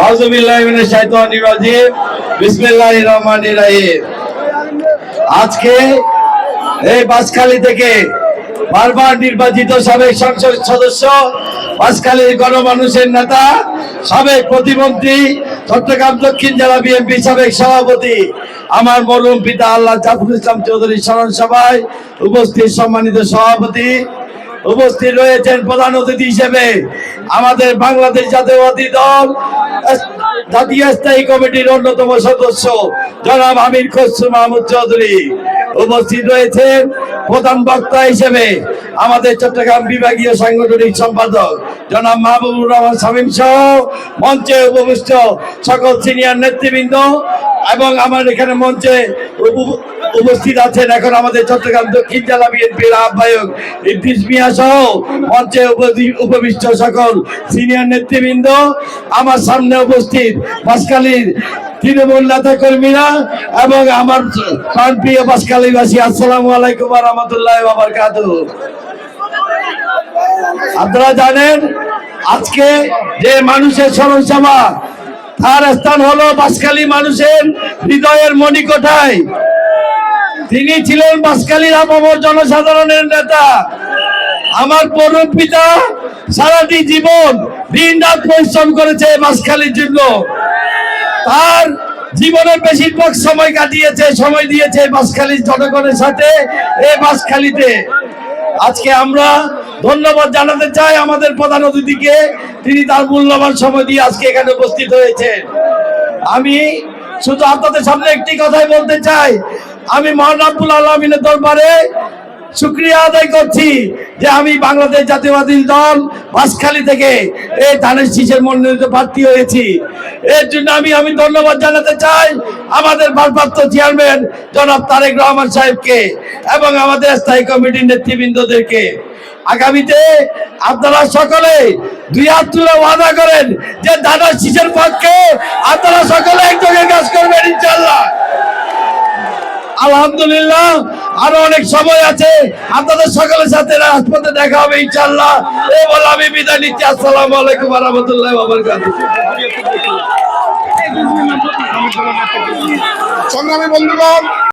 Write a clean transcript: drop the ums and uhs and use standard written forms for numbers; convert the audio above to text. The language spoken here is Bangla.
আউযু বিল্লাহি মিনাশ শাইতানির রাজিম। বিসমিল্লাহির রহমানির রহিম। আজকে এই বাঁশখালী থেকে বারবার নির্বাচিত সাবেক সংসদ সদস্য, বাঁশখালীর গণমানুষের নেতা, সাবেক প্রতিমন্ত্রী, চট্টগ্রাম দক্ষিণ জেলা বিএনপি সাবেক সভাপতি আমার মরহুম পিতা আল্লাহ জাফর ইসলাম চৌধুরী স্মরণ সভায় উপস্থিত সম্মানিত সভাপতি, উপস্থিত রয়েছেন প্রধান অতিথি হিসেবে আমাদের বাংলাদেশ জাতীয়তাবাদী দল জাতীয় স্থায়ী কমিটির অন্যতম সদস্য জনাব আমির খসরু মাহমুদ চৌধুরী, উপস্থিত রয়েছেন প্রধান বক্তা হিসেবে আমাদের চট্টগ্রাম বিভাগীয় সাংগঠনিক সম্পাদক জনাব মাহবুবুর রহমান শামীম সহ মঞ্চে উপবিষ্ট সকল সিনিয়র নেতৃবৃন্দ এবং আমার এখানে মঞ্চে উপস্থিত আছেন এখন আমাদের চট্টগ্রাম দক্ষিণ জেলা বিএনপির আহ্বায়ক ইদ্রিস মিয়া সহ মঞ্চে উপবিষ্ট সকল সিনিয়র নেতৃবৃন্দ, আমার সামনে উপস্থিত বাঁশখালীর তৃণমূল নেতা কর্মীরা এবং আমার প্রাণপ্রিয় বাঁশখালীবাসী, আসসালামু আলাইকুম ওয়া রাহমাতুল্লাহি ওয়া বারাকাতুহু। আপনারা জানেন আজকে যে মানুষের স্মরণ সভা, তার স্থান হলো বাঁশখালী মানুষের হৃদয়ের মণিকোঠায়। তিনি ছিলেন বাঁশখালীর আপামর জনসাধারণের নেতা। আমার পরম পিতা সারাটি জীবন দিন রাত পরিশ্রম করেছে বাঁশখালীর জন্য। তার জীবনের বেশিরভাগ সময় দিয়েছে বাঁশখালীর জনগণের সাথে এই বাঁশখালীতে। আজকে আমরা ধন্যবাদ জানাতে চাই আমাদের প্রধান অতিথিকে, তিনি তার মূল্যবান সময় দিয়ে আজকে এখানে উপস্থিত হয়েছেন। আমি শুধু আপনাদের সামনে একটি কথাই বলতে চাই, আমি মহান রব্বুল আলামিনের দরবারে শুকরিয়া আদায় করছি যে আমি বাংলাদেশ জাতীয়তাবাদী দল বাঁশখালী থেকে এই ধানের শীষের মনোনীত প্রার্থী হয়েছি। এর জন্য আমি ধন্যবাদ জানাতে চাই আমাদের ভারপ্রাপ্ত চেয়ারম্যান জনাব তারেক রহমান সাহেবকে এবং আমাদের স্থায়ী কমিটির নেতৃবৃন্দদেরকে। আগামীতে আপনারা সকলে দুই হাত তুলে ওয়াদা করেন যে ধানের শীষের পক্ষে আপনারা সকলে একযোগে কাজ করবেন ইনশাআল্লাহ। আলহামদুলিল্লাহ, আরো অনেক সময় আছে, আপনাদের সকলের সাথে রাজপথে দেখা হবে ইনশাআল্লাহ। এই বলে আমি বিদায় নিচ্ছি। আসসালামু আলাইকুম ওয়া রাহমাতুল্লাহি ওয়া বারাকাতুহু। সংগ্রামী বন্ধুগণ।